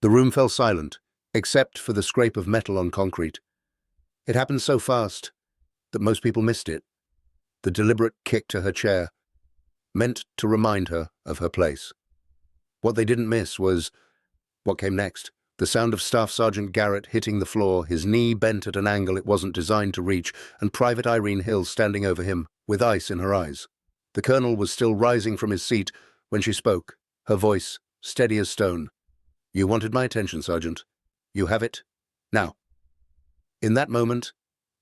The room fell silent, except for the scrape of metal on concrete. It happened so fast that most people missed it. The deliberate kick to her chair, meant to remind her of her place. What they didn't miss was what came next. The sound of Staff Sergeant Garrett hitting the floor, his knee bent at an angle it wasn't designed to reach, and Private Irene Hill standing over him, with ice in her eyes. The colonel was still rising from his seat when she spoke, her voice steady as stone. "You wanted my attention, Sergeant. You have it now." In that moment,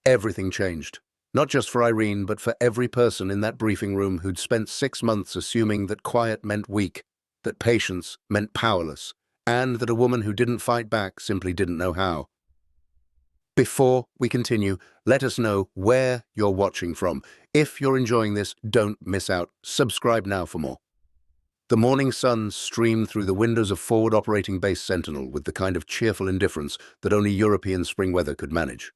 everything changed. Not just for Irene, but for every person in that briefing room who'd spent 6 months assuming that quiet meant weak, that patience meant powerless, and that a woman who didn't fight back simply didn't know how. Before we continue, let us know where you're watching from. If you're enjoying this, don't miss out. Subscribe now for more. The morning sun streamed through the windows of Forward Operating Base Sentinel with the kind of cheerful indifference that only European spring weather could manage.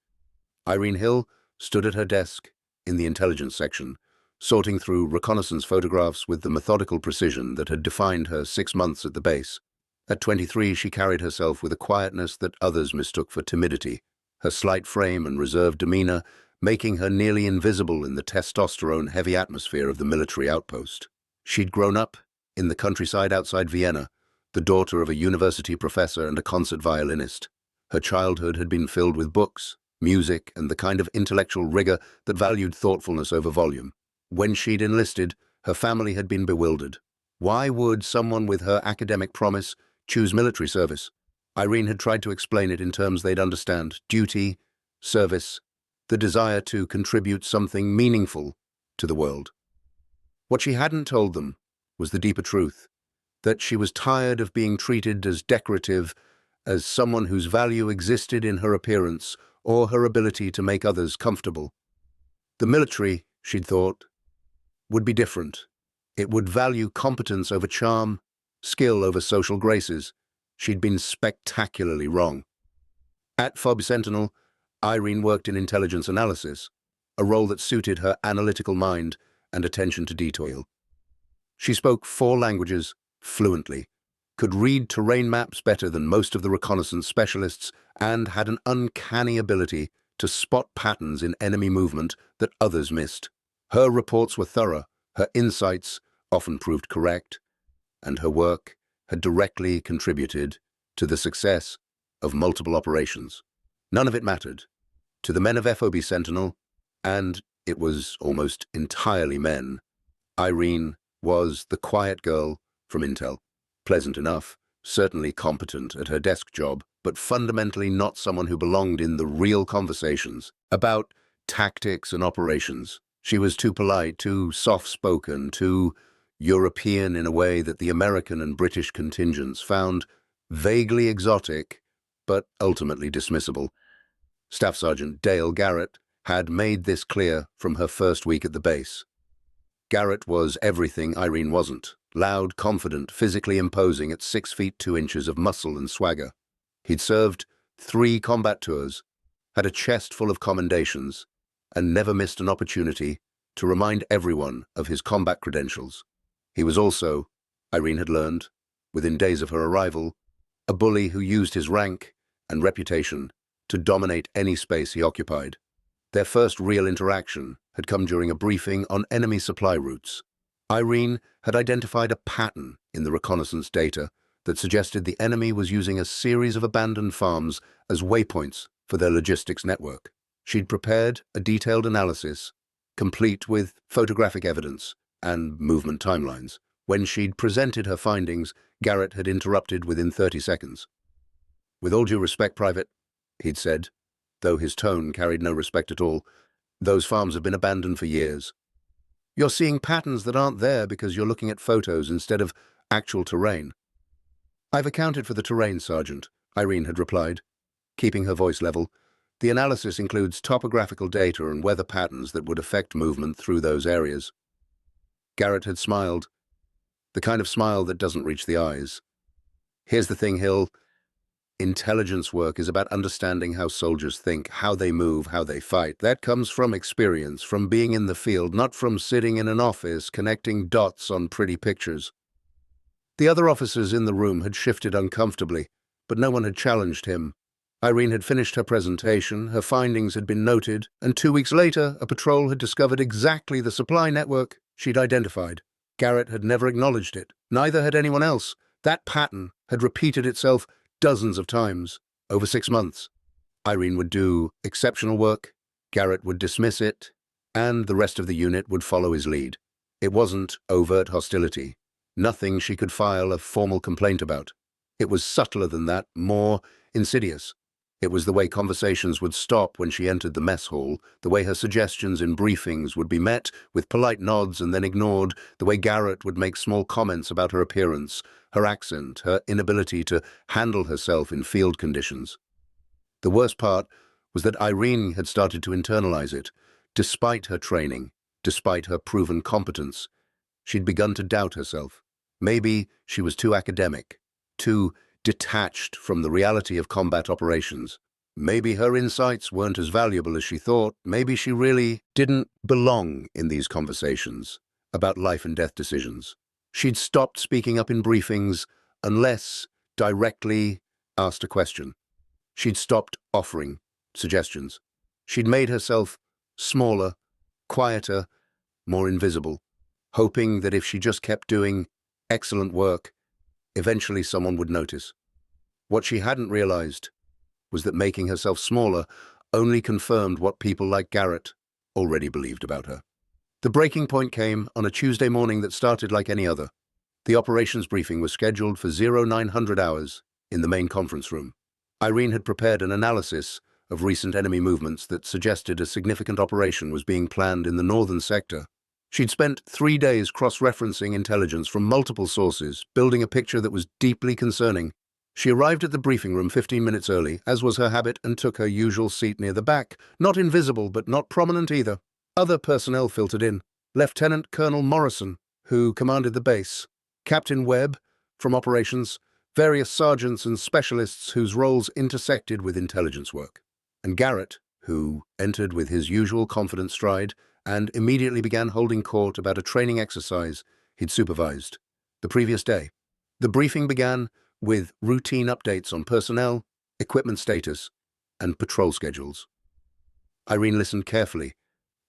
Irene Hill stood at her desk in the intelligence section, sorting through reconnaissance photographs with the methodical precision that had defined her 6 months at the base. At 23, she carried herself with a quietness that others mistook for timidity, her slight frame and reserved demeanor making her nearly invisible in the testosterone-heavy atmosphere of the military outpost. She'd grown up in the countryside outside Vienna, the daughter of a university professor and a concert violinist. Her childhood had been filled with books, music, and the kind of intellectual rigor that valued thoughtfulness over volume. When she'd enlisted, her family had been bewildered. Why would someone with her academic promise choose military service? Irene had tried to explain it in terms they'd understand: duty, service, the desire to contribute something meaningful to the world. What she hadn't told them was the deeper truth, that she was tired of being treated as decorative, as someone whose value existed in her appearance or her ability to make others comfortable. The military, she'd thought, would be different. It would value competence over charm, skill over social graces. She'd been spectacularly wrong. At FOB Sentinel, Irene worked in intelligence analysis, a role that suited her analytical mind and attention to detail. She spoke 4 languages fluently, could read terrain maps better than most of the reconnaissance specialists, and had an uncanny ability to spot patterns in enemy movement that others missed. Her reports were thorough, her insights often proved correct, and her work had directly contributed to the success of multiple operations. None of it mattered. To the men of FOB Sentinel, and it was almost entirely men, Irene was the quiet girl from Intel. Pleasant enough, certainly competent at her desk job, but fundamentally not someone who belonged in the real conversations about tactics and operations. She was too polite, too soft-spoken, too European in a way that the American and British contingents found vaguely exotic, but ultimately dismissible. Staff Sergeant Garrett had made this clear from her first week at the base. Garrett was everything Irene wasn't: loud, confident, physically imposing at 6 feet 2 inches of muscle and swagger. He'd served 3 combat tours, had a chest full of commendations, and never missed an opportunity to remind everyone of his combat credentials. He was also, Irene had learned, within days of her arrival, a bully who used his rank and reputation to dominate any space he occupied. Their first real interaction had come during a briefing on enemy supply routes. Irene had identified a pattern in the reconnaissance data that suggested the enemy was using a series of abandoned farms as waypoints for their logistics network. She'd prepared a detailed analysis, complete with photographic evidence and movement timelines. When she'd presented her findings, Garrett had interrupted within 30 seconds. "With all due respect, Private," he'd said, though his tone carried no respect at all, "those farms have been abandoned for years. You're seeing patterns that aren't there because you're looking at photos instead of actual terrain." "I've accounted for the terrain, Sergeant," Irene had replied, keeping her voice level. "The analysis includes topographical data and weather patterns that would affect movement through those areas." Garrett had smiled, the kind of smile that doesn't reach the eyes. "Here's the thing, Hill. Intelligence work is about understanding how soldiers think, how they move, how they fight. That comes from experience, from being in the field, not from sitting in an office connecting dots on pretty pictures." The other officers in the room had shifted uncomfortably, but no one had challenged him. Irene had finished her presentation, her findings had been noted, and 2 weeks later, a patrol had discovered exactly the supply network she'd identified. Garrett had never acknowledged it. Neither had anyone else. That pattern had repeated itself dozens of times over 6 months. Irene would do exceptional work, Garrett would dismiss it, and the rest of the unit would follow his lead. It wasn't overt hostility. Nothing she could file a formal complaint about. It was subtler than that, more insidious. It was the way conversations would stop when she entered the mess hall, the way her suggestions in briefings would be met with polite nods and then ignored, the way Garrett would make small comments about her appearance, her accent, her inability to handle herself in field conditions. The worst part was that Irene had started to internalize it. Despite her training, despite her proven competence, she'd begun to doubt herself. Maybe she was too academic, too detached from the reality of combat operations. Maybe her insights weren't as valuable as she thought. Maybe she really didn't belong in these conversations about life and death decisions. She'd stopped speaking up in briefings unless directly asked a question. She'd stopped offering suggestions. She'd made herself smaller, quieter, more invisible, hoping that if she just kept doing excellent work, eventually someone would notice. What she hadn't realized was that making herself smaller only confirmed what people like Garrett already believed about her. The breaking point came on a Tuesday morning that started like any other. The operations briefing was scheduled for 0900 hours in the main conference room. Irene had prepared an analysis of recent enemy movements that suggested a significant operation was being planned in the northern sector. She'd spent 3 days cross-referencing intelligence from multiple sources, building a picture that was deeply concerning. She arrived at the briefing room 15 minutes early, as was her habit, and took her usual seat near the back. Not invisible, but not prominent either. Other personnel filtered in. Lieutenant Colonel Morrison, who commanded the base, Captain Webb, from operations, various sergeants and specialists whose roles intersected with intelligence work, and Garrett, who entered with his usual confident stride and immediately began holding court about a training exercise he'd supervised the previous day. The briefing began with routine updates on personnel, equipment status, and patrol schedules. Irene listened carefully,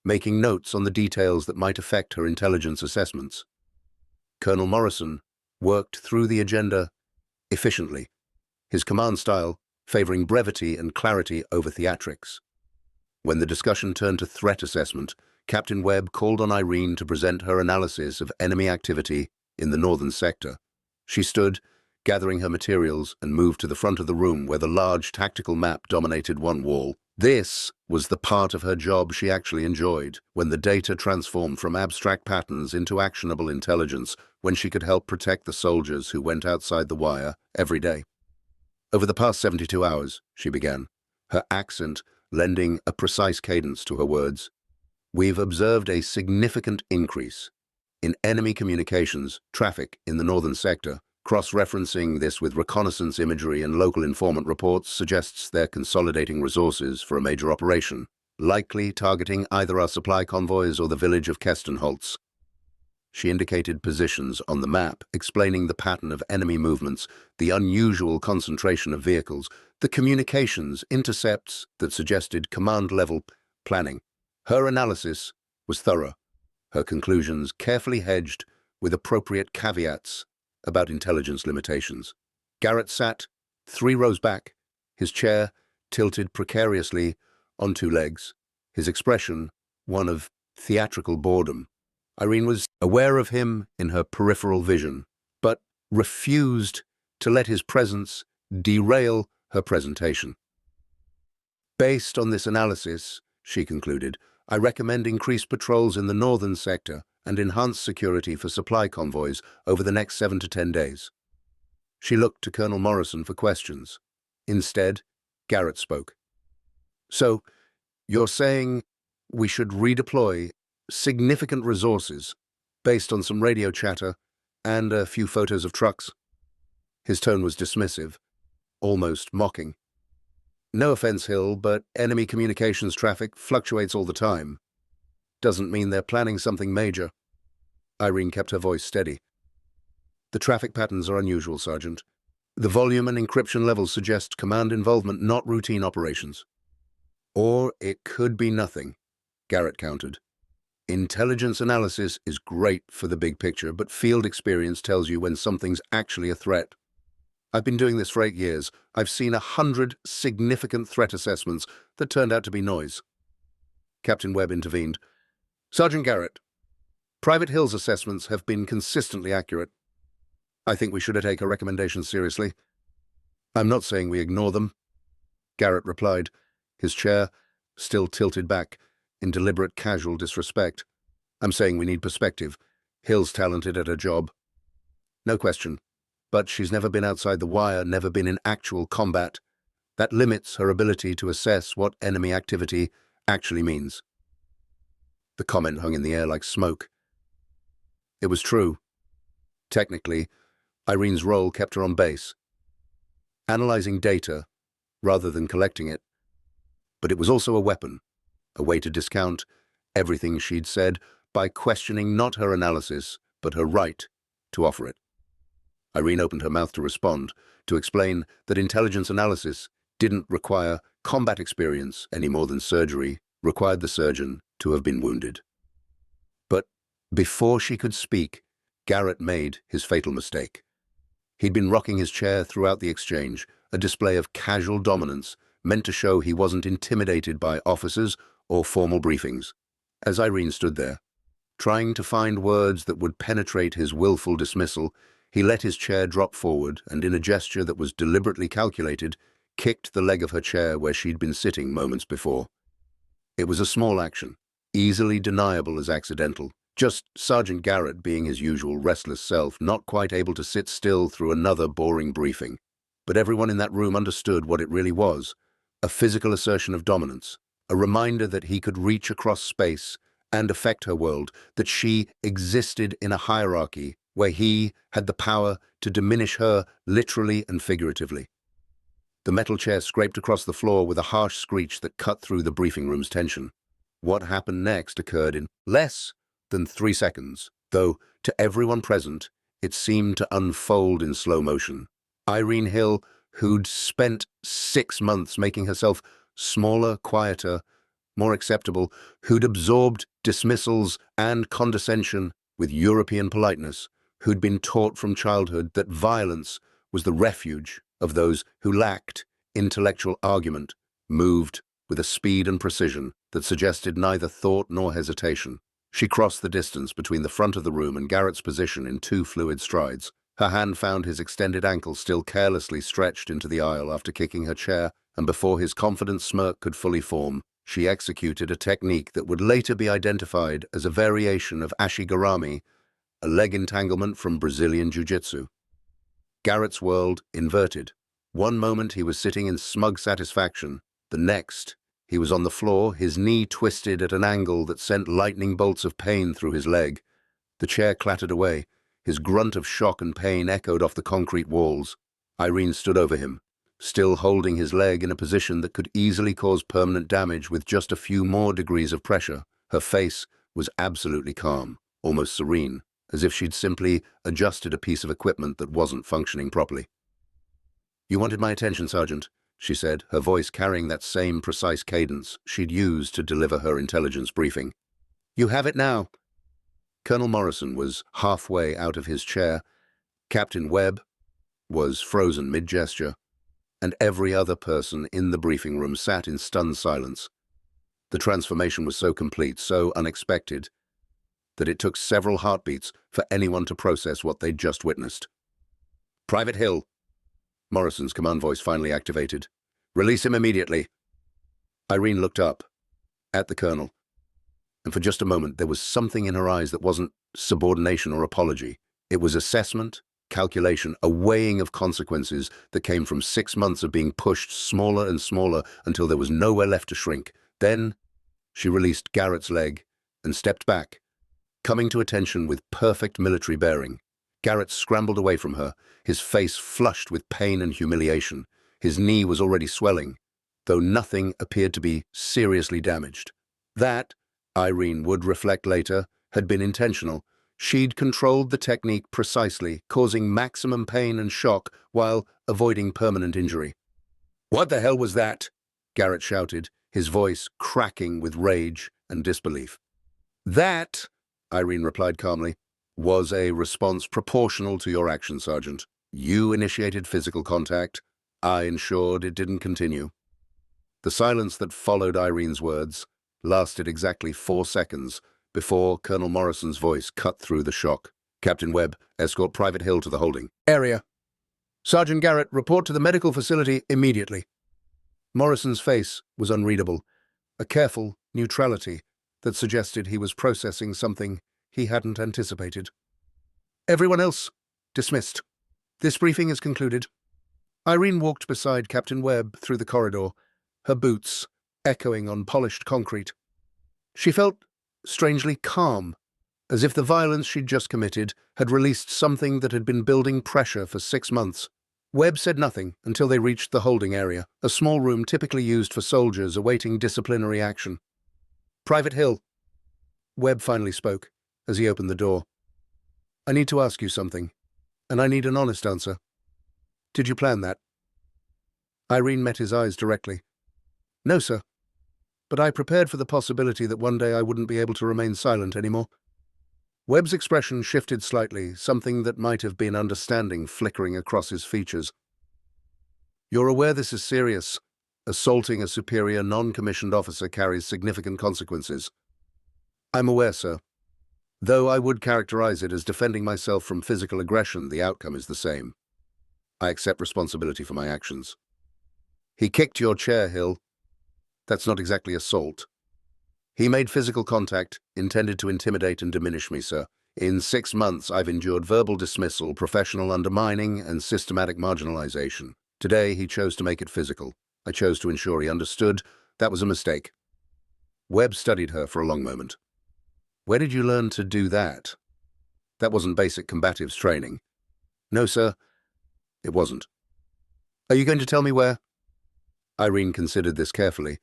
making notes on the details that might affect her intelligence assessments. Colonel Morrison worked through the agenda efficiently, his command style favoring brevity and clarity over theatrics. When the discussion turned to threat assessment, Captain Webb called on Irene to present her analysis of enemy activity in the northern sector. She stood, gathering her materials, and moved to the front of the room where the large tactical map dominated one wall. This was the part of her job she actually enjoyed, when the data transformed from abstract patterns into actionable intelligence, when she could help protect the soldiers who went outside the wire every day. Over the past 72 hours, she began, her accent lending a precise cadence to her words, we've observed a significant increase in enemy communications traffic in the northern sector. Cross-referencing this with reconnaissance imagery and local informant reports suggests they're consolidating resources for a major operation, likely targeting either our supply convoys or the village of Kestenholz. She indicated positions on the map, explaining the pattern of enemy movements, the unusual concentration of vehicles, the communications intercepts that suggested command-level planning. Her analysis was thorough, her conclusions carefully hedged with appropriate caveats about intelligence limitations. Garrett sat 3 rows back, his chair tilted precariously on 2 legs, his expression one of theatrical boredom. Irene was aware of him in her peripheral vision, but refused to let his presence derail her presentation. Based on this analysis, she concluded, I recommend increased patrols in the northern sector and enhanced security for supply convoys over the next 7 to 10 days. She looked to Colonel Morrison for questions. Instead, Garrett spoke. So, you're saying we should redeploy significant resources based on some radio chatter and a few photos of trucks? His tone was dismissive, almost mocking. No offense, Hill, but enemy communications traffic fluctuates all the time. Doesn't mean they're planning something major. Irene kept her voice steady. The traffic patterns are unusual, Sergeant. The volume and encryption levels suggest command involvement, not routine operations. Or it could be nothing, Garrett countered. Intelligence analysis is great for the big picture, but field experience tells you when something's actually a threat. I've been doing this for 8 years. I've seen 100 significant threat assessments that turned out to be noise. Captain Webb intervened. Sergeant Garrett, Private Hill's assessments have been consistently accurate. I think we should take her recommendations seriously. I'm not saying we ignore them, Garrett replied, his chair still tilted back in deliberate casual disrespect. I'm saying we need perspective. Hill's talented at her job. No question. But she's never been outside the wire, never been in actual combat. That limits her ability to assess what enemy activity actually means. The comment hung in the air like smoke. It was true. Technically, Irene's role kept her on base, analyzing data rather than collecting it. But it was also a weapon, a way to discount everything she'd said by questioning not her analysis, but her right to offer it. Irene opened her mouth to respond, to explain that intelligence analysis didn't require combat experience any more than surgery required the surgeon to have been wounded. But before she could speak, Garrett made his fatal mistake. He'd been rocking his chair throughout the exchange, a display of casual dominance meant to show he wasn't intimidated by officers or formal briefings. As Irene stood there, trying to find words that would penetrate his willful dismissal, he let his chair drop forward and, in a gesture that was deliberately calculated, kicked the leg of her chair where she'd been sitting moments before. It was a small action, easily deniable as accidental, just Sergeant Garrett being his usual restless self, not quite able to sit still through another boring briefing. But everyone in that room understood what it really was, a physical assertion of dominance, a reminder that he could reach across space and affect her world, that she existed in a hierarchy where he had the power to diminish her literally and figuratively. The metal chair scraped across the floor with a harsh screech that cut through the briefing room's tension. What happened next occurred in less than 3 seconds, though to everyone present, it seemed to unfold in slow motion. Irene Hill, who'd spent 6 months making herself smaller, quieter, more acceptable, who'd absorbed dismissals and condescension with European politeness, who'd been taught from childhood that violence was the refuge of those who lacked intellectual argument, moved with a speed and precision that suggested neither thought nor hesitation. She crossed the distance between the front of the room and Garrett's position in 2 fluid strides. Her hand found his extended ankle still carelessly stretched into the aisle after kicking her chair, and before his confident smirk could fully form, she executed a technique that would later be identified as a variation of ashigarami, a leg entanglement from Brazilian jiu-jitsu. Garrett's world inverted. One moment he was sitting in smug satisfaction, the next he was on the floor, his knee twisted at an angle that sent lightning bolts of pain through his leg. The chair clattered away. His grunt of shock and pain echoed off the concrete walls. Irene stood over him, still holding his leg in a position that could easily cause permanent damage with just a few more degrees of pressure. Her face was absolutely calm, almost serene, as if she'd simply adjusted a piece of equipment that wasn't functioning properly. "You wanted my attention, Sergeant," she said, her voice carrying that same precise cadence she'd used to deliver her intelligence briefing. "You have it now." Colonel Morrison was halfway out of his chair. Captain Webb was frozen mid-gesture, and every other person in the briefing room sat in stunned silence. The transformation was so complete, so unexpected, that it took several heartbeats for anyone to process what they'd just witnessed. "Private Hill," Morrison's command voice finally activated. "Release him immediately." Irene looked up at the colonel, and for just a moment there was something in her eyes that wasn't subordination or apology. It was assessment, calculation, a weighing of consequences that came from 6 months of being pushed smaller and smaller until there was nowhere left to shrink. Then she released Garrett's leg and stepped back, coming to attention with perfect military bearing. Garrett scrambled away from her, his face flushed with pain and humiliation. His knee was already swelling, though nothing appeared to be seriously damaged. That, Irene would reflect later, had been intentional. She'd controlled the technique precisely, causing maximum pain and shock while avoiding permanent injury. "What the hell was that?" Garrett shouted, his voice cracking with rage and disbelief. "That," Irene replied calmly, "was a response proportional to your action, Sergeant. You initiated physical contact. I ensured it didn't continue." The silence that followed Irene's words lasted exactly 4 seconds before Colonel Morrison's voice cut through the shock. "Captain Webb, escort Private Hill to the holding area. Sergeant Garrett, report to the medical facility immediately." Morrison's face was unreadable, a careful neutrality that suggested he was processing something he hadn't anticipated. "Everyone else, dismissed. This briefing is concluded." Irene walked beside Captain Webb through the corridor, her boots echoing on polished concrete. She felt strangely calm, as if the violence she'd just committed had released something that had been building pressure for 6 months. Webb said nothing until they reached the holding area, a small room typically used for soldiers awaiting disciplinary action. "Private Hill," Webb finally spoke as he opened the door. "I need to ask you something, and I need an honest answer. Did you plan that?" Irene met his eyes directly. "No, sir. But I prepared for the possibility that one day I wouldn't be able to remain silent anymore." Webb's expression shifted slightly, something that might have been understanding flickering across his features. "You're aware this is serious. Assaulting a superior non-commissioned officer carries significant consequences." "I'm aware, sir. Though I would characterize it as defending myself from physical aggression, the outcome is the same. I accept responsibility for my actions." "He kicked your chair, Hill. That's not exactly assault." "He made physical contact, intended to intimidate and diminish me, sir. In 6 months, I've endured verbal dismissal, professional undermining, and systematic marginalization. Today, he chose to make it physical. I chose to ensure he understood. That was a mistake." Webb studied her for a long moment. "Where did you learn to do that? That wasn't basic combatives training." "No, sir, it wasn't." "Are you going to tell me where?" Irene considered this carefully.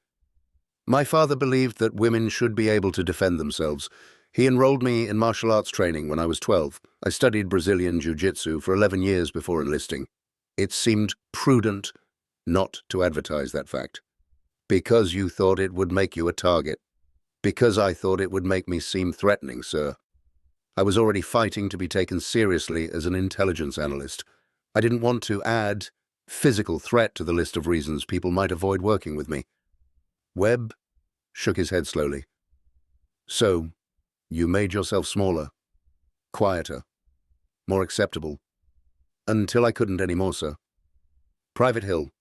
"My father believed that women should be able to defend themselves. He enrolled me in martial arts training when I was 12. I studied Brazilian jiu-jitsu for 11 years before enlisting. It seemed prudent not to advertise that fact. Because you thought it would make you a target. Because I thought it would make me seem threatening, sir. I was already fighting to be taken seriously as an intelligence analyst. I didn't want to add physical threat to the list of reasons people might avoid working with me." Webb shook his head slowly. "So, you made yourself smaller, quieter, more acceptable, until I couldn't anymore, sir. Private Hill,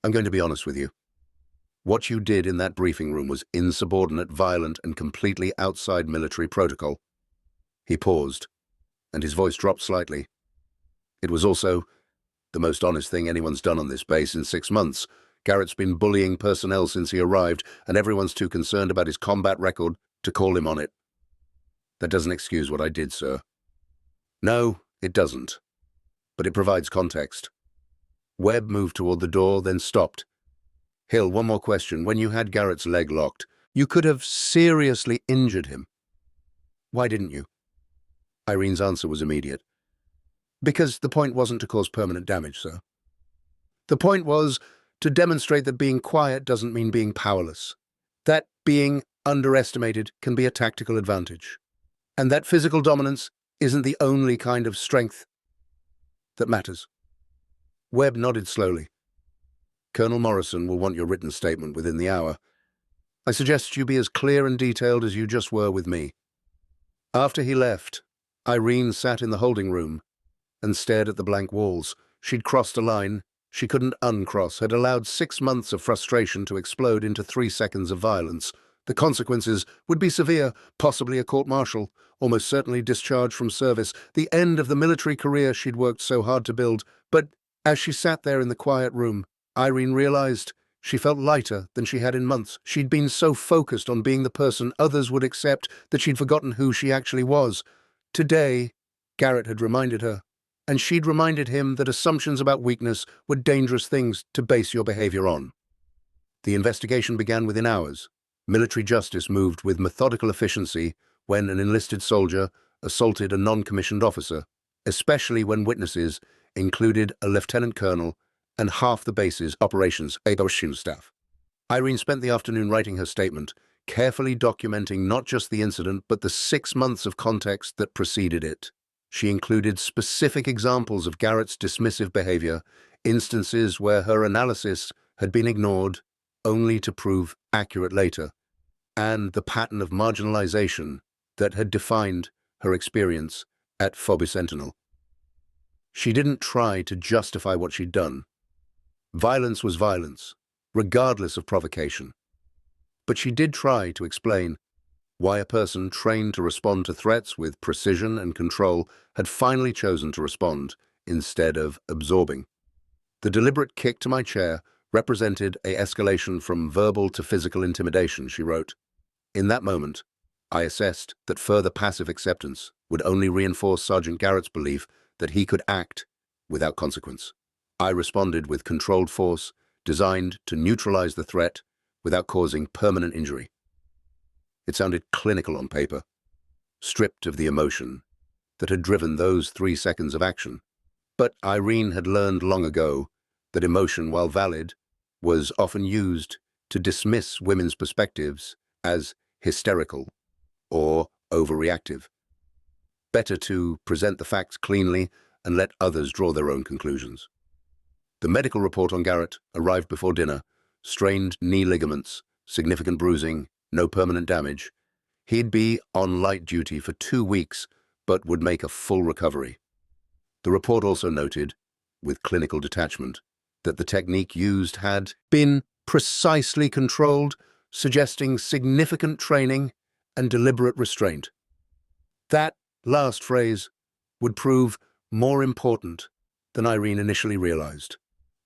I'm going to be honest with you. What you did in that briefing room was insubordinate, violent, and completely outside military protocol." He paused, and his voice dropped slightly. "It was also the most honest thing anyone's done on this base in 6 months. Garrett's been bullying personnel since he arrived, and everyone's too concerned about his combat record to call him on it. That doesn't excuse what I did, sir." "No, it doesn't. But it provides context." Webb moved toward the door, then stopped. "Hill, one more question. When you had Garrett's leg locked, you could have seriously injured him. Why didn't you?" Irene's answer was immediate. "Because the point wasn't to cause permanent damage, sir. The point was to demonstrate that being quiet doesn't mean being powerless, that being underestimated can be a tactical advantage, and that physical dominance isn't the only kind of strength that matters." Webb nodded slowly. "Colonel Morrison will want your written statement within the hour. I suggest you be as clear and detailed as you just were with me." After he left, Irene sat in the holding room and stared at the blank walls. She'd crossed a line she couldn't uncross, had allowed 6 months of frustration to explode into 3 seconds of violence. The consequences would be severe, possibly a court-martial, almost certainly discharge from service, the end of the military career she'd worked so hard to build. But as she sat there in the quiet room, Irene realized she felt lighter than she had in months. She'd been so focused on being the person others would accept that she'd forgotten who she actually was. Today, Garrett had reminded her, and she'd reminded him that assumptions about weakness were dangerous things to base your behavior on. The investigation began within hours. Military justice moved with methodical efficiency when an enlisted soldier assaulted a non-commissioned officer, especially when witnesses, included a lieutenant colonel and half the base's operations staff. Irene spent the afternoon writing her statement, carefully documenting not just the incident but the 6 months of context that preceded it. She included specific examples of Garrett's dismissive behavior, instances where her analysis had been ignored only to prove accurate later, and the pattern of marginalization that had defined her experience at Forward Sentinel. She didn't try to justify what she'd done. Violence was violence, regardless of provocation. But she did try to explain why a person trained to respond to threats with precision and control had finally chosen to respond instead of absorbing. The deliberate kick to my chair represented an escalation from verbal to physical intimidation, she wrote. In that moment, I assessed that further passive acceptance would only reinforce Sergeant Garrett's belief that he could act without consequence. I responded with controlled force, designed to neutralize the threat without causing permanent injury. It sounded clinical on paper, stripped of the emotion that had driven those 3 seconds of action. But Irene had learned long ago that emotion, while valid, was often used to dismiss women's perspectives as hysterical or overreactive. Better to present the facts cleanly and let others draw their own conclusions. The medical report on Garrett arrived before dinner: strained knee ligaments, significant bruising, no permanent damage. He'd be on light duty for 2 weeks, but would make a full recovery. The report also noted, with clinical detachment, that the technique used had been precisely controlled, suggesting significant training and deliberate restraint. That last phrase would prove more important than Irene initially realized.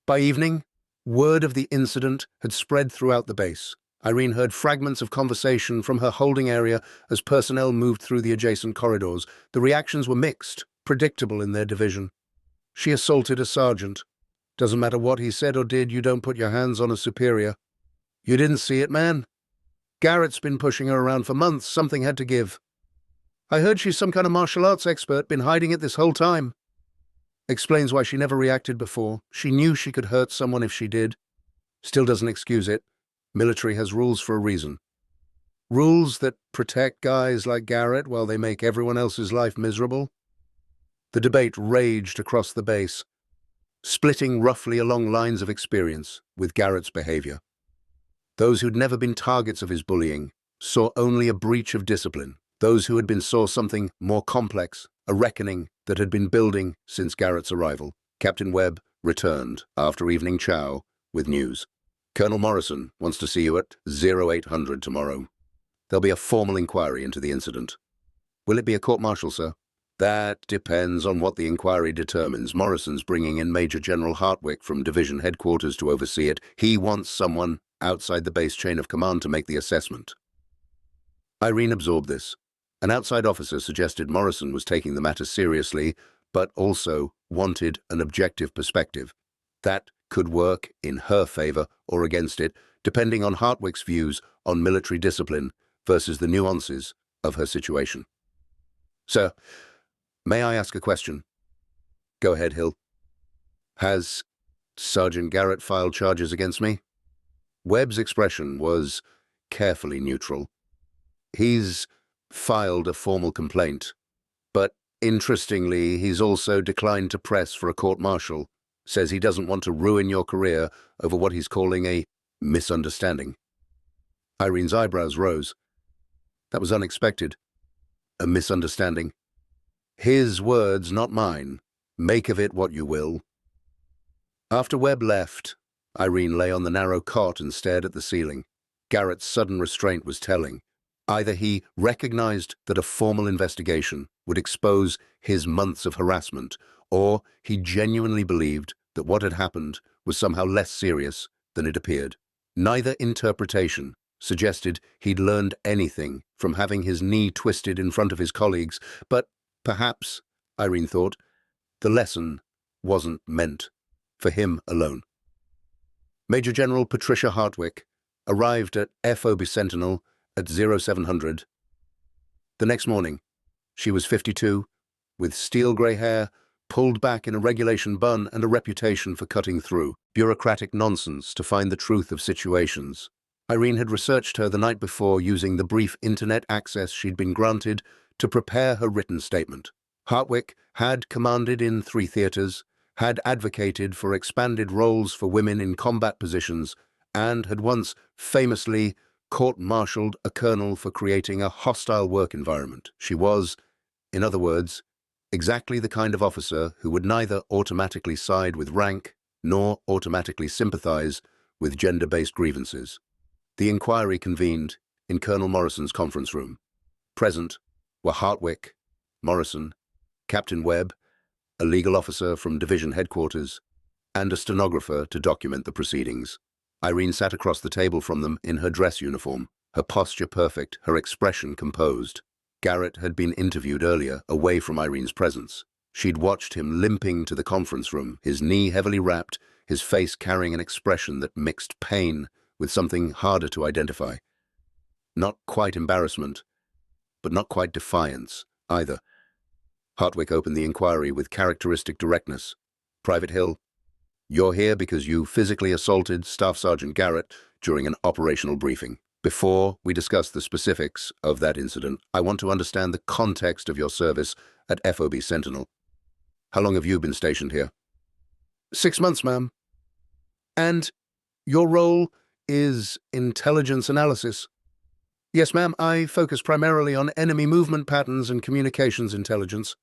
By evening, word of the incident had spread throughout the base. Irene heard fragments of conversation from her holding area as personnel moved through the adjacent corridors. The reactions were mixed, predictable in their division. She assaulted a sergeant. Doesn't matter what he said or did, you don't put your hands on a superior. You didn't see it, man. Garrett's been pushing her around for months. Something had to give. I heard she's some kind of martial arts expert, been hiding it this whole time. Explains why she never reacted before. She knew she could hurt someone if she did. Still doesn't excuse it. Military has rules for a reason. Rules that protect guys like Garrett while they make everyone else's life miserable. The debate raged across the base, splitting roughly along lines of experience with Garrett's behavior. Those who'd never been targets of his bullying saw only a breach of discipline. Those who had been saw something more complex, a reckoning that had been building since Garrett's arrival. Captain Webb returned after evening chow with news. Colonel Morrison wants to see you at 0800 tomorrow. There'll be a formal inquiry into the incident. Will it be a court-martial, sir? That depends on what the inquiry determines. Morrison's bringing in Major General Hartwick from division headquarters to oversee it. He wants someone outside the base chain of command to make the assessment. Irene absorbed this. An outside officer suggested Morrison was taking the matter seriously, but also wanted an objective perspective. That could work in her favor or against it, depending on Hartwick's views on military discipline versus the nuances of her situation. Sir, may I ask a question? Go ahead, Hill. Has Sergeant Garrett filed charges against me? Webb's expression was carefully neutral. He's filed a formal complaint, but interestingly, he's also declined to press for a court-martial. Says he doesn't want to ruin your career over what he's calling a misunderstanding. Irene's eyebrows rose. That was unexpected. A misunderstanding. His words, not mine. Make of it what you will. After Webb left, Irene lay on the narrow cot and stared at the ceiling. Garrett's sudden restraint was telling. Either he recognized that a formal investigation would expose his months of harassment, or he genuinely believed that what had happened was somehow less serious than it appeared. Neither interpretation suggested he'd learned anything from having his knee twisted in front of his colleagues, but perhaps, Irene thought, the lesson wasn't meant for him alone. Major General Patricia Hartwick arrived at FOB Sentinel at 0700. The next morning, she was 52, with steel-grey hair, pulled back in a regulation bun and a reputation for cutting through bureaucratic nonsense to find the truth of situations. Irene had researched her the night before using the brief internet access she'd been granted to prepare her written statement. Hartwick had commanded in 3 theaters, had advocated for expanded roles for women in combat positions, and had once famously court-martialed a colonel for creating a hostile work environment. She was, in other words, exactly the kind of officer who would neither automatically side with rank nor automatically sympathize with gender-based grievances. The inquiry convened in Colonel Morrison's conference room. Present were Hartwick, Morrison, Captain Webb, a legal officer from division headquarters, and a stenographer to document the proceedings. Irene sat across the table from them in her dress uniform, her posture perfect, her expression composed. Garrett had been interviewed earlier, away from Irene's presence. She'd watched him limping to the conference room, his knee heavily wrapped, his face carrying an expression that mixed pain with something harder to identify. Not quite embarrassment, but not quite defiance either. Hartwick opened the inquiry with characteristic directness. Private Hill, you're here because you physically assaulted Staff Sergeant Garrett during an operational briefing. Before we discuss the specifics of that incident, I want to understand the context of your service at FOB Sentinel. How long have you been stationed here? 6 months, ma'am. And your role is intelligence analysis? Yes, ma'am. I focus primarily on enemy movement patterns and communications intelligence.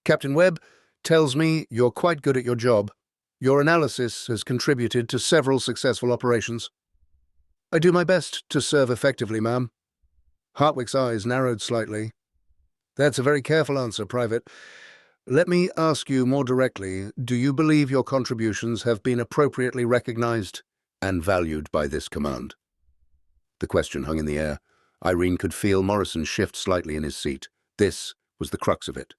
Captain Webb tells me you're quite good at your job. Your analysis has contributed to several successful operations. I do my best to serve effectively, ma'am. Hartwick's eyes narrowed slightly. That's a very careful answer, Private. Let me ask you more directly, do you believe your contributions have been appropriately recognized and valued by this command? The question hung in the air. Irene could feel Morrison shift slightly in his seat. This was the crux of it.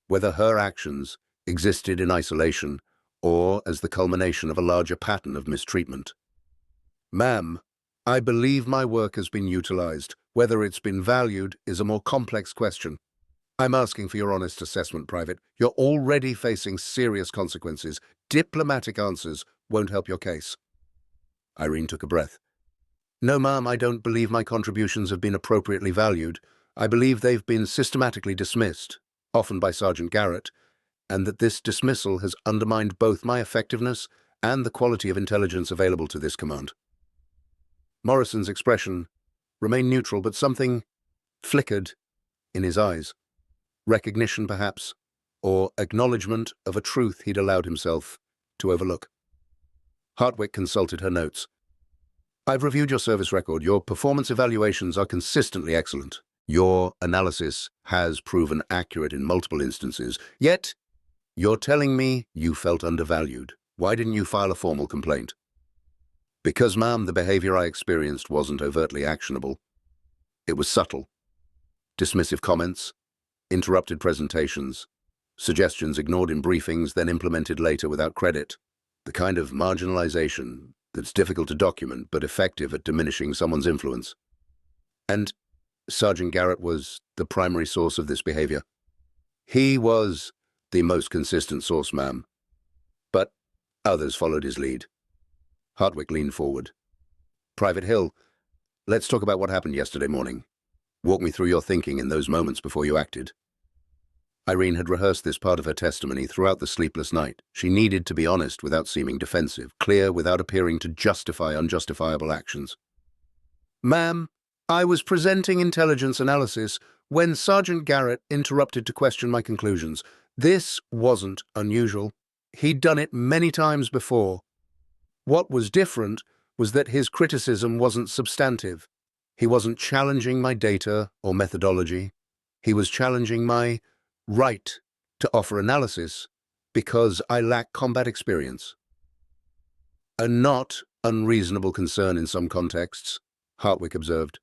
Whether her actions existed in isolation or as the culmination of a larger pattern of mistreatment. Ma'am, I believe my work has been utilized. Whether it's been valued is a more complex question. I'm asking for your honest assessment, Private. You're already facing serious consequences. Diplomatic answers won't help your case. Irene took a breath. No, ma'am, I don't believe my contributions have been appropriately valued. I believe they've been systematically dismissed, often by Sergeant Garrett, and that this dismissal has undermined both my effectiveness and the quality of intelligence available to this command. Morrison's expression remained neutral, but something flickered in his eyes. Recognition, perhaps, or acknowledgement of a truth he'd allowed himself to overlook. Hartwick consulted her notes. I've reviewed your service record. Your performance evaluations are consistently excellent. Your analysis has proven accurate in multiple instances. Yet, you're telling me you felt undervalued. Why didn't you file a formal complaint? Because, ma'am, the behavior I experienced wasn't overtly actionable. It was subtle. Dismissive comments, interrupted presentations, suggestions ignored in briefings, then implemented later without credit. The kind of marginalization that's difficult to document but effective at diminishing someone's influence. And Sergeant Garrett was the primary source of this behavior. He was the most consistent source, ma'am. But others followed his lead. Hartwick leaned forward. Private Hill, let's talk about what happened yesterday morning. Walk me through your thinking in those moments before you acted. Irene had rehearsed this part of her testimony throughout the sleepless night. She needed to be honest without seeming defensive, clear without appearing to justify unjustifiable actions. Ma'am, I was presenting intelligence analysis when Sergeant Garrett interrupted to question my conclusions. This wasn't unusual. He'd done it many times before. What was different was that his criticism wasn't substantive. He wasn't challenging my data or methodology. He was challenging my right to offer analysis because I lack combat experience. A not unreasonable concern in some contexts, Hartwick observed.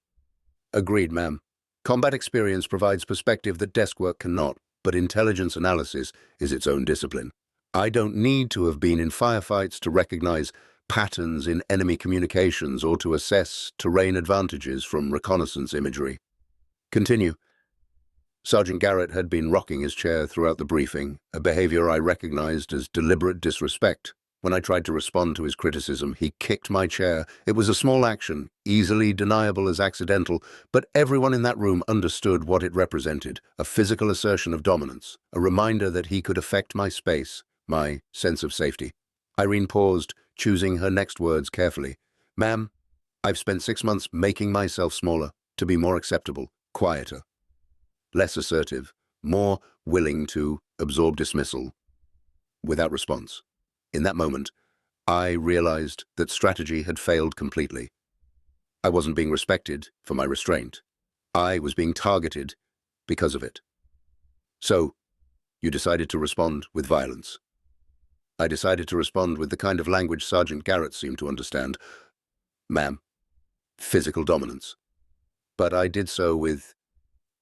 Agreed, ma'am. Combat experience provides perspective that desk work cannot, but intelligence analysis is its own discipline. I don't need to have been in firefights to recognize patterns in enemy communications or to assess terrain advantages from reconnaissance imagery. Continue. Sergeant Garrett had been rocking his chair throughout the briefing, a behavior I recognized as deliberate disrespect. When I tried to respond to his criticism, he kicked my chair. It was a small action, easily deniable as accidental, but everyone in that room understood what it represented, a physical assertion of dominance, a reminder that he could affect my space, my sense of safety. Irene paused, choosing her next words carefully. Ma'am, I've spent 6 months making myself smaller, to be more acceptable, quieter, less assertive, more willing to absorb dismissal without response. In that moment, I realized that strategy had failed completely. I wasn't being respected for my restraint. I was being targeted because of it. So, you decided to respond with violence. I decided to respond with the kind of language Sergeant Garrett seemed to understand. Ma'am, physical dominance. But I did so with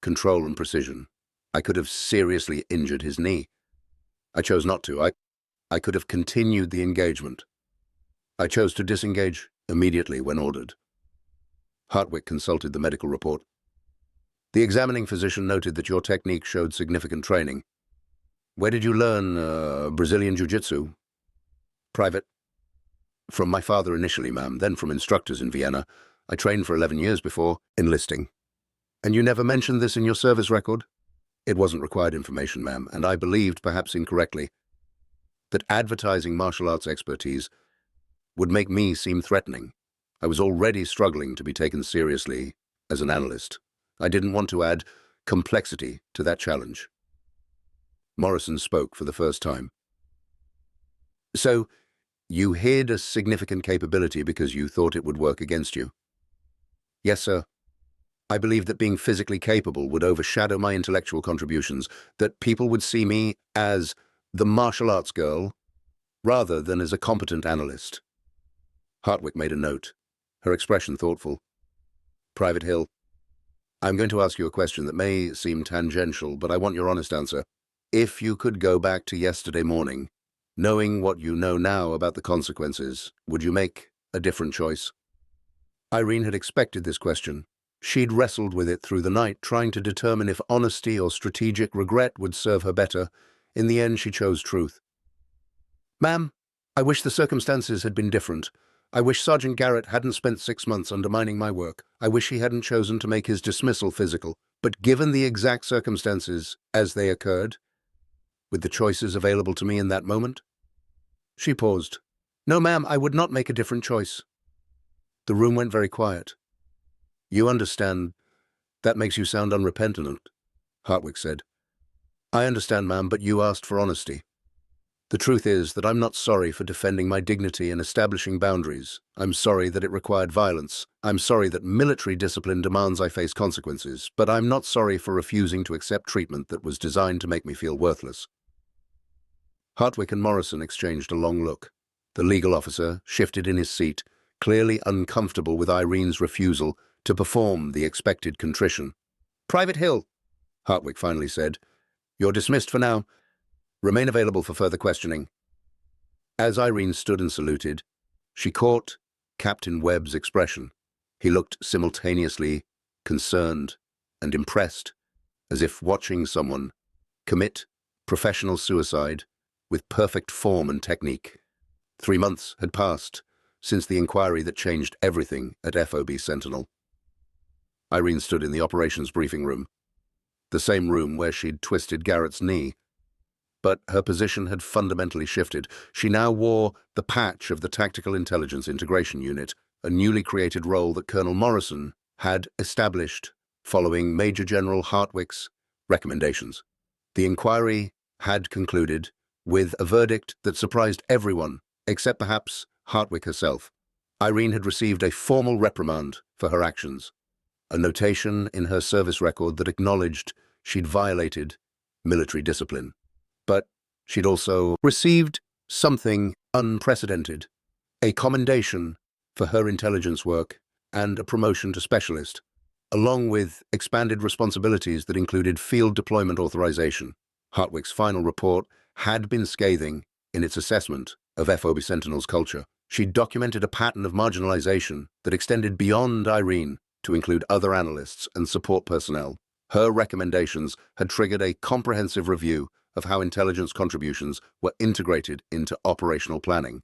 control and precision. I could have seriously injured his knee. I chose not to. I could have continued the engagement. I chose to disengage immediately when ordered. Hartwick consulted the medical report. The examining physician noted that your technique showed significant training. Where did you learn Brazilian Jiu-Jitsu? Private. From my father initially, ma'am, then from instructors in Vienna. I trained for 11 years before enlisting. And you never mentioned this in your service record? It wasn't required information, ma'am, and I believed, perhaps incorrectly, that advertising martial arts expertise would make me seem threatening. I was already struggling to be taken seriously as an analyst. I didn't want to add complexity to that challenge. Morrison spoke for the first time. So, you hid a significant capability because you thought it would work against you? Yes, sir. I believed that being physically capable would overshadow my intellectual contributions, that people would see me as the martial arts girl rather than as a competent analyst. Hartwick made a note, her expression thoughtful. Private Hill, I'm going to ask you a question that may seem tangential, but I want your honest answer. If you could go back to yesterday morning, knowing what you know now about the consequences, would you make a different choice? Irene had expected this question. She'd wrestled with it through the night, trying to determine if honesty or strategic regret would serve her better. In the end, she chose truth. Ma'am, I wish the circumstances had been different. I wish Sergeant Garrett hadn't spent 6 months undermining my work. I wish he hadn't chosen to make his dismissal physical. But given the exact circumstances as they occurred, with the choices available to me in that moment? She paused. No, ma'am, I would not make a different choice. The room went very quiet. You understand, that makes you sound unrepentant, Hartwick said. I understand, ma'am, but you asked for honesty. The truth is that I'm not sorry for defending my dignity and establishing boundaries. I'm sorry that it required violence. I'm sorry that military discipline demands I face consequences, but I'm not sorry for refusing to accept treatment that was designed to make me feel worthless. Hartwick and Morrison exchanged a long look. The legal officer shifted in his seat, clearly uncomfortable with Irene's refusal to perform the expected contrition. Private Hill, Hartwick finally said, you're dismissed for now. Remain available for further questioning. As Irene stood and saluted, she caught Captain Webb's expression. He looked simultaneously concerned and impressed, as if watching someone commit professional suicide with perfect form and technique. 3 months had passed since the inquiry that changed everything at FOB Sentinel. Irene stood in the operations briefing room, the same room where she'd twisted Garrett's knee. But her position had fundamentally shifted. She now wore the patch of the Tactical Intelligence Integration Unit, a newly created role that Colonel Morrison had established following Major General Hartwick's recommendations. The inquiry had concluded with a verdict that surprised everyone, except perhaps Hartwick herself. Irene had received a formal reprimand for her actions, a notation in her service record that acknowledged she'd violated military discipline. But she'd also received something unprecedented, a commendation for her intelligence work and a promotion to specialist, along with expanded responsibilities that included field deployment authorization. Hartwick's final report had been scathing in its assessment of FOB Sentinel's culture. She'd documented a pattern of marginalization that extended beyond Irene to include other analysts and support personnel. Her recommendations had triggered a comprehensive review of how intelligence contributions were integrated into operational planning.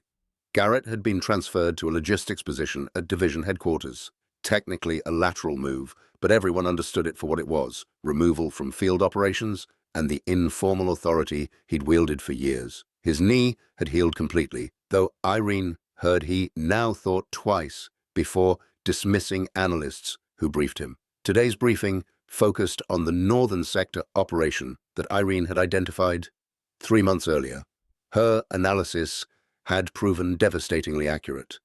Garrett had been transferred to a logistics position at division headquarters. Technically a lateral move, but everyone understood it for what it was: removal from field operations and the informal authority he'd wielded for years. His knee had healed completely, though Irene heard he now thought twice before dismissing analysts who briefed him. Today's briefing focused on the northern sector operation that Irene had identified 3 months earlier. Her analysis had proven devastatingly accurate.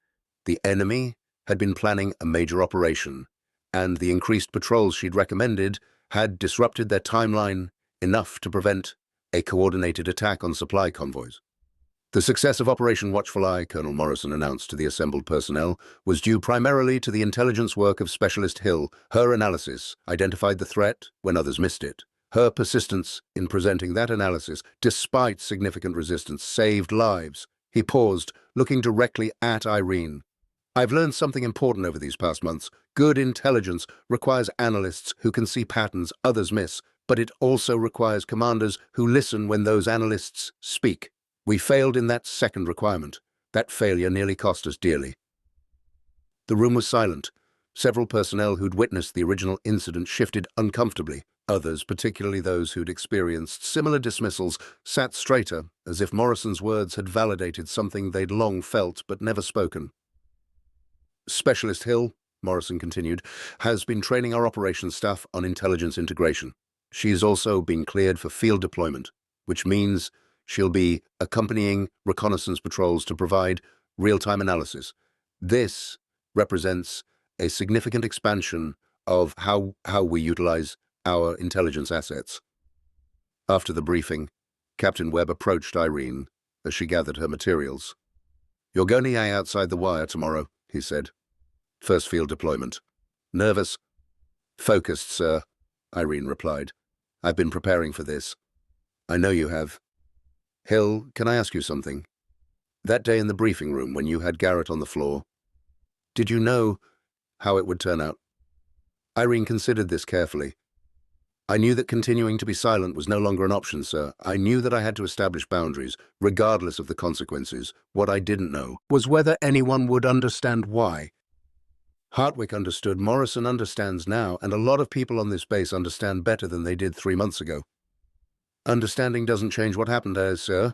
The enemy had been planning a major operation, and the increased patrols she'd recommended had disrupted their timeline enough to prevent a coordinated attack on supply convoys. The success of Operation Watchful Eye, Colonel Morrison announced to the assembled personnel, was due primarily to the intelligence work of Specialist Hill. Her analysis identified the threat when others missed it. Her persistence in presenting that analysis, despite significant resistance, saved lives. He paused, looking directly at Irene. I've learned something important over these past months. Good intelligence requires analysts who can see patterns others miss, but it also requires commanders who listen when those analysts speak. We failed in that second requirement. That failure nearly cost us dearly. The room was silent. Several personnel who'd witnessed the original incident shifted uncomfortably. Others, particularly those who'd experienced similar dismissals, sat straighter, as if Morrison's words had validated something they'd long felt but never spoken. Specialist Hill, Morrison continued, has been training our operations staff on intelligence integration. She's also been cleared for field deployment, which means she'll be accompanying reconnaissance patrols to provide real-time analysis. This represents a significant expansion of how we utilize our intelligence assets. After the briefing, Captain Webb approached Irene as she gathered her materials. "You're going to outside the wire tomorrow," he said. "First field deployment." "Nervous?" "Focused, sir," Irene replied. "I've been preparing for this." "I know you have." "Hill, can I ask you something? That day in the briefing room when you had Garrett on the floor, did you know how it would turn out?" Irene considered this carefully. "I knew that continuing to be silent was no longer an option, sir. I knew that I had to establish boundaries, regardless of the consequences. What I didn't know was whether anyone would understand why. Hartwick understood, Morrison understands now, and a lot of people on this base understand better than they did 3 months ago. Understanding doesn't change what happened, sir.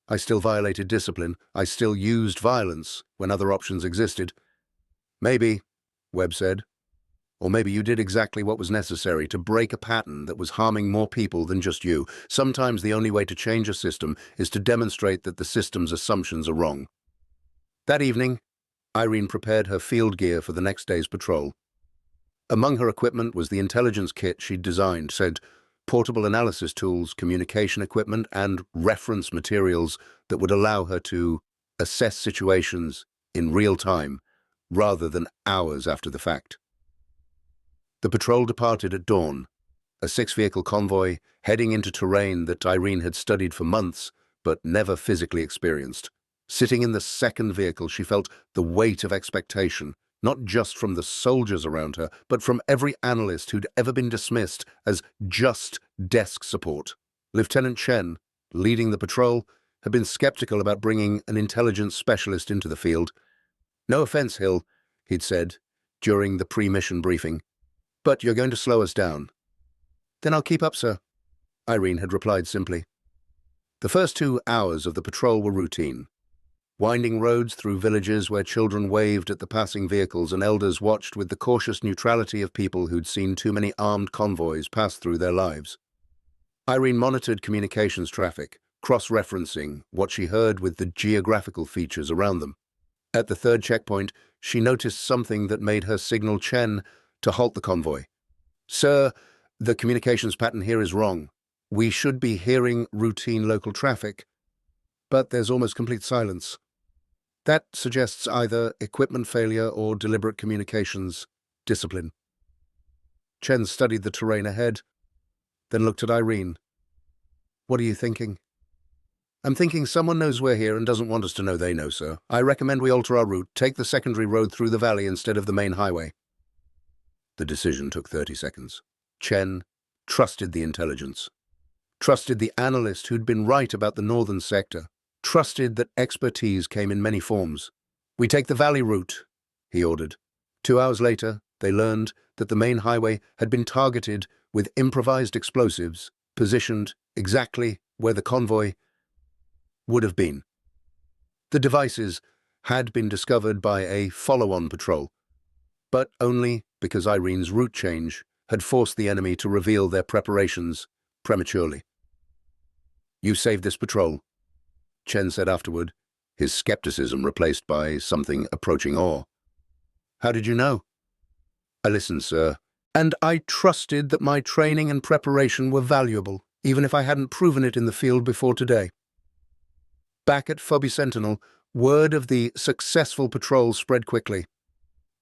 I still violated discipline. I still used violence when other options existed." "Maybe," Webb said. "Or maybe you did exactly what was necessary to break a pattern that was harming more people than just you. Sometimes the only way to change a system is to demonstrate that the system's assumptions are wrong." That evening, Irene prepared her field gear for the next day's patrol. Among her equipment was the intelligence kit she'd designed, said portable analysis tools, communication equipment, and reference materials that would allow her to assess situations in real time rather than hours after the fact. The patrol departed at dawn, a 6-vehicle convoy heading into terrain that Irene had studied for months but never physically experienced. Sitting in the second vehicle, she felt the weight of expectation, not just from the soldiers around her, but from every analyst who'd ever been dismissed as just desk support. Lieutenant Chen, leading the patrol, had been skeptical about bringing an intelligence specialist into the field. "No offense, Hill," he'd said during the pre-mission briefing, "but you're going to slow us down." "Then I'll keep up, sir," Irene had replied simply. The first 2 hours of the patrol were routine. Winding roads through villages where children waved at the passing vehicles and elders watched with the cautious neutrality of people who'd seen too many armed convoys pass through their lives. Irene monitored communications traffic, cross-referencing what she heard with the geographical features around them. At the 3rd checkpoint, she noticed something that made her signal Chen to halt the convoy. "Sir, the communications pattern here is wrong. We should be hearing routine local traffic, but there's almost complete silence. That suggests either equipment failure or deliberate communications discipline." Chen studied the terrain ahead, then looked at Irene. "What are you thinking?" "I'm thinking someone knows we're here and doesn't want us to know they know, sir. I recommend we alter our route, take the secondary road through the valley instead of the main highway." The decision took 30 seconds. Chen trusted the intelligence, trusted the analyst who'd been right about the northern sector, trusted that expertise came in many forms. "We take the valley route," he ordered. 2 hours later, they learned that the main highway had been targeted with improvised explosives, positioned exactly where the convoy would have been. The devices had been discovered by a follow-on patrol, but only because Irene's route change had forced the enemy to reveal their preparations prematurely. "You saved this patrol," Chen said afterward, his skepticism replaced by something approaching awe. "How did you know?" "I listened, sir, and I trusted that my training and preparation were valuable, even if I hadn't proven it in the field before today." Back at Forward Sentinel, word of the successful patrol spread quickly.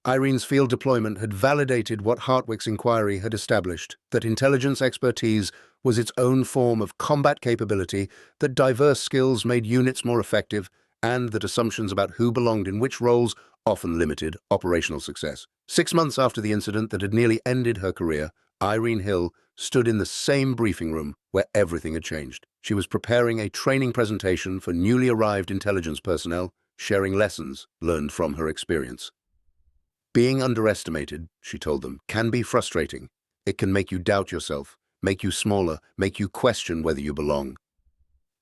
Irene's field deployment had validated what Hartwick's inquiry had established, that intelligence expertise was its own form of combat capability, that diverse skills made units more effective, and that assumptions about who belonged in which roles often limited operational success. 6 months after the incident that had nearly ended her career, Irene Hill stood in the same briefing room where everything had changed. She was preparing a training presentation for newly arrived intelligence personnel, sharing lessons learned from her experience. "Being underestimated," she told them, "can be frustrating. It can make you doubt yourself, make you smaller, make you question whether you belong.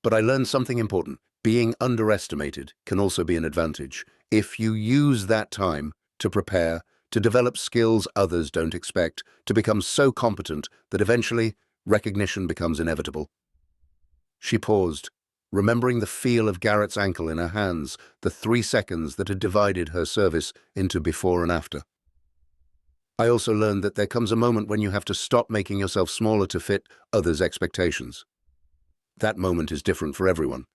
But I learned something important. Being underestimated can also be an advantage if you use that time to prepare, to develop skills others don't expect, to become so competent that eventually recognition becomes inevitable." She paused, remembering the feel of Garrett's ankle in her hands, the 3 seconds that had divided her service into before and after. "I also learned that there comes a moment when you have to stop making yourself smaller to fit others' expectations. That moment is different for everyone.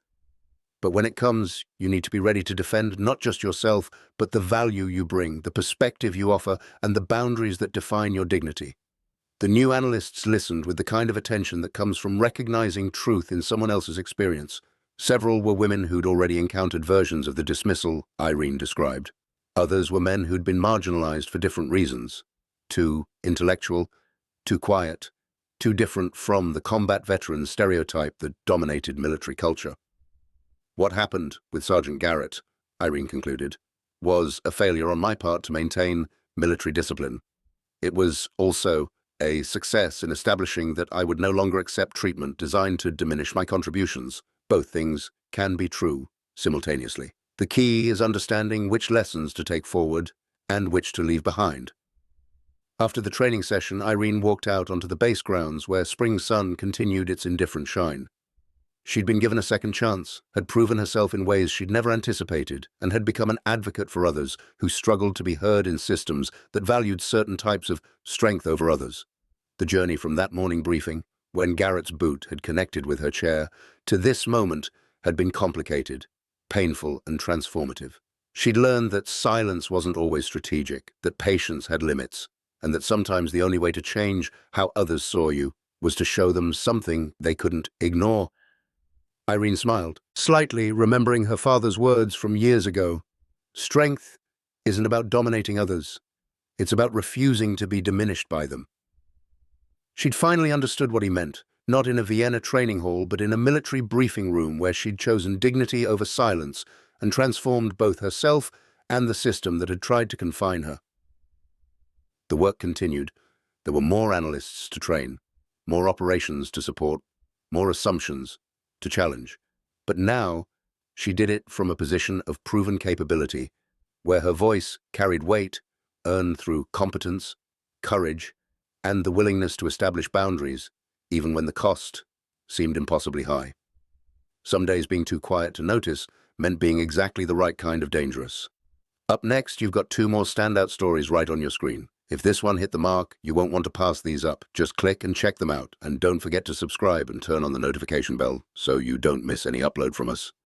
But when it comes, you need to be ready to defend not just yourself, but the value you bring, the perspective you offer, and the boundaries that define your dignity." The new analysts listened with the kind of attention that comes from recognizing truth in someone else's experience. Several were women who'd already encountered versions of the dismissal Irene described. Others were men who'd been marginalized for different reasons. Too intellectual, too quiet, too different from the combat veteran stereotype that dominated military culture. "What happened with Sergeant Garrett," Irene concluded, "was a failure on my part to maintain military discipline. It was also a success in establishing that I would no longer accept treatment designed to diminish my contributions. Both things can be true simultaneously. The key is understanding which lessons to take forward and which to leave behind." After the training session, Irene walked out onto the base grounds where spring sun continued its indifferent shine. She'd been given a second chance, had proven herself in ways she'd never anticipated, and had become an advocate for others who struggled to be heard in systems that valued certain types of strength over others. The journey from that morning briefing, when Garrett's boot had connected with her chair, to this moment had been complicated, painful, and transformative. She'd learned that silence wasn't always strategic, that patience had limits, and that sometimes the only way to change how others saw you was to show them something they couldn't ignore. Irene smiled, slightly remembering her father's words from years ago. Strength isn't about dominating others. It's about refusing to be diminished by them. She'd finally understood what he meant, not in a Vienna training hall, but in a military briefing room where she'd chosen dignity over silence and transformed both herself and the system that had tried to confine her. The work continued. There were more analysts to train, more operations to support, more assumptions to challenge. But now, she did it from a position of proven capability, where her voice carried weight, earned through competence, courage, and the willingness to establish boundaries, even when the cost seemed impossibly high. Some days being too quiet to notice meant being exactly the right kind of dangerous. Up next, you've got 2 more standout stories right on your screen. If this one hit the mark, you won't want to pass these up. Just click and check them out, and don't forget to subscribe and turn on the notification bell so you don't miss any upload from us.